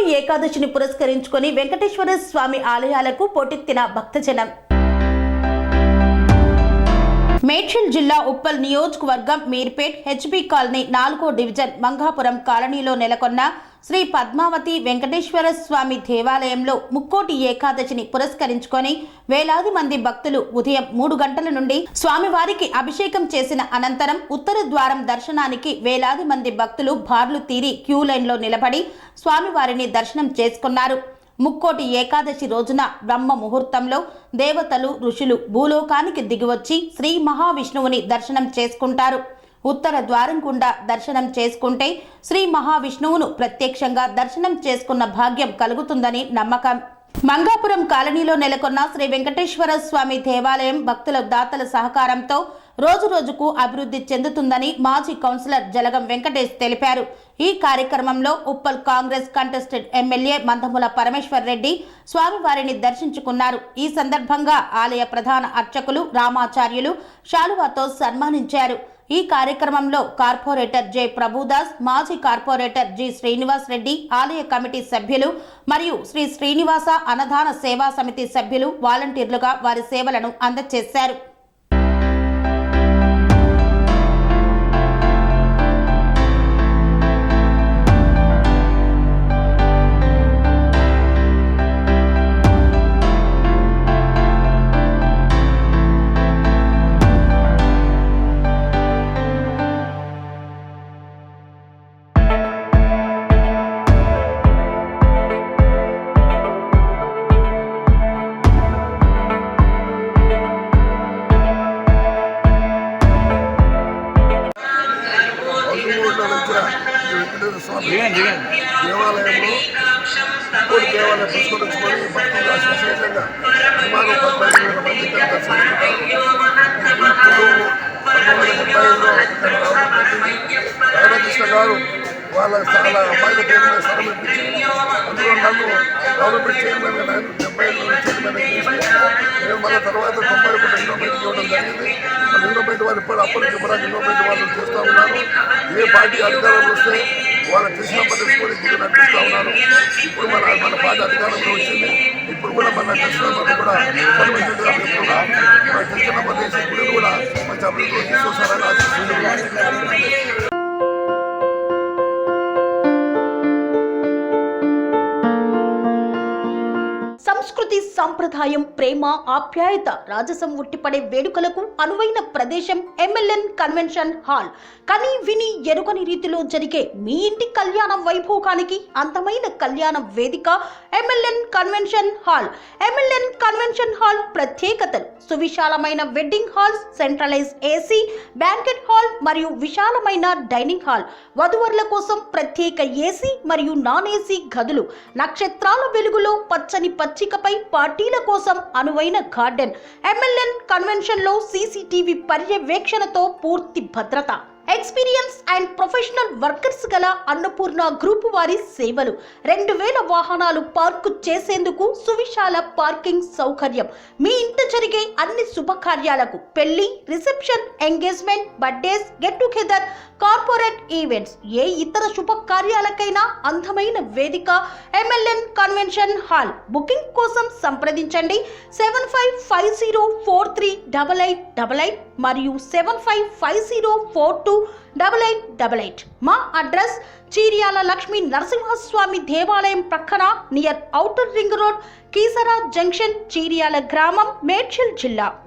ముక్కోటి ఏకాదశిని పురస్కరించుకొని వెంకటేశ్వర స్వామి ఆలయాలకు పోటెత్తిన భక్తజనం. మేడ్చల్ జిల్లా ఉప్పల్ నియోజకవర్గం మీర్పేట్ హెచ్బి కాలనీ 4వ డివిజన్ మంగాపురం కాలనీలో నెలకొన్న శ్రీ పద్మావతి వెంకటేశ్వర స్వామి దేవాలయంలో ముక్కోటి ఏకాదశిని పురస్కరించుకొని వేలాది మంది భక్తులు ఉదయం 3 గంటల నుండి స్వామివారికి అభిషేకం చేసిన అనంతరం ఉత్తర ద్వారం దర్శనానికి వేలాది మంది భక్తులు బార్లు తీరి క్యూ లైన్లో నిలబడి స్వామివారిని దర్శనం చేసుకున్నారు. ముక్కోటి ఏకాదశి రోజున బ్రహ్మ ముహూర్తంలో దేవతలు ఋషులు భూలోకానికి దిగివచ్చి శ్రీ మహావిష్ణువుని దర్శనం చేసుకుంటారు. ఉత్తర ద్వారం గుండా దర్శనం చేసుకుంటే శ్రీ మహావిష్ణువును ప్రత్యక్షంగా దర్శనం చేసుకున్న భాగ్యం కలుగుతుందని నమ్మకం. మంగాపురం కాలనీలో నెలకొన్న శ్రీ వెంకటేశ్వర స్వామి దేవాలయం భక్తుల దాతల సహకారంతో రోజురోజుకు అభివృద్ధి చెందుతుందని మాజీ కౌన్సిలర్ జలగం వెంకటేష్ తెలిపారు. ఈ కార్యక్రమంలో ఉప్పల్ కాంగ్రెస్ కంటెస్టెడ్ ఎమ్మెల్యే మందముల పరమేశ్వర్ రెడ్డి స్వామివారిని దర్శించుకున్నారు. ఈ సందర్భంగా ఆలయ ప్రధాన అర్చకులు రామాచార్యులు శాలువాతో సన్మానించారు. ఈ కార్యక్రమంలో కార్పొరేటర్ జె ప్రభుదాస్, మాజీ కార్పొరేటర్ జి శ్రీనివాస్ రెడ్డి, ఆలయ కమిటీ సభ్యులు మరియు శ్రీ శ్రీనివాస అన్నదాన సేవా సమితి సభ్యులు వాలంటీర్లుగా వారి సేవలను అందజేశారు. దేవాలయంలో ఇంకోటి దేవాలయం పురస్కరించుకొని భక్తులు విశేషంగా సుమారు 15,000 మంది రాధాకృష్ణ గారు వాళ్ళ చాలా అబ్బాయిల పేరు మీద స్థలం ఇప్పించి అందులో నన్ను గవర్నమెంట్ చైర్మన్గా 70 చైర్మన్ నేను మళ్ళీ తర్వాత 90 కూడా ఇన్నోమెంట్కి ఇవ్వడం జరిగింది. మళ్ళీ ఇన్నోమెంట్ వాళ్ళు అప్పటికి కూడా ఇన్నోమెంట్ వాళ్ళు చేస్తూ ఉన్నారు. ఏ పార్టీ అధికారంలో వస్తే వాళ్ళకి తెలిసినప్పటి నుంచి కూడా గుడి నడిపిస్తూ ఉన్నారు. ఇప్పుడు మన పార్టీ అధికారంలో వచ్చింది. ఇప్పుడు కూడా మన తెలిసినప్పటి కూడా పర్మనెంట్గా చెప్తున్నా మనకు తెలిసినప్పటి గుడిని కూడా మంచి అభివృద్ధిలో తీసుకొస్తారని ఆశిస్తున్నాను. సంస్కృతి, సంప్రదాయం, ప్రేమ, ఆప్యాయత, రాజసం ఉట్టిపడే వేడుకలకు అనువైన ప్రదేశం ఎంఎల్ఎన్ కన్వెన్షన్ హాల్. కని విని ఎరుగని రీతిలో జరిగే మీ ఇంటి కళ్యాణ వైభోగానికి అందమైన కళ్యాణ వేదిక MLN convention hall. MLN convention hall ప్రత్యేకతలు: సువిశాలమైన wedding halls, centralise AC banquet hall మరియు విశాలమైన డైనింగ్ హాల్, వధువరుల కోసం ప్రత్యేక ఏసీ మరియు నాన్ ఏసీ గదులు, నక్షత్రాల వెలుగులో పచ్చని పచ్చికపై పార్టీల కోసం అనువైన గార్డెన్. ఎంఎల్ఎన్ కన్వెన్షన్ లో సీసీటీవీ పర్యవేక్షణతో పూర్తి భద్రత. ఎక్స్పీరియన్స్ అండ్ ప్రొఫెషనల్ వర్కర్స్ గల అన్నపూర్ణ గ్రూప్ వారి సేవలు. 2000 వాహనాలు పార్కు చేసేందుకు సువిశాల పార్కింగ్ సౌకర్యం. మీ ఇంట జరిగే అన్ని శుభకార్యాలకు, పెళ్లి, reception, engagement, birthdays, get together, corporate events, ఏ ఇతర శుభకార్యాలకైనా అందమైన వేదిక ఎంఎల్ఎన్ కన్వెన్షన్ హాల్. బుకింగ్ కోసం సంప్రదించండి 7550438888 మరియు 7550428888. మా అడ్రస్ చీర్యాల లక్ష్మీ నరసింహస్వామి దేవాలయం ప్రక్కన near outer ring road, Keesara junction, Cheeryal గ్రామం, మేడ్చల్ జిల్లా.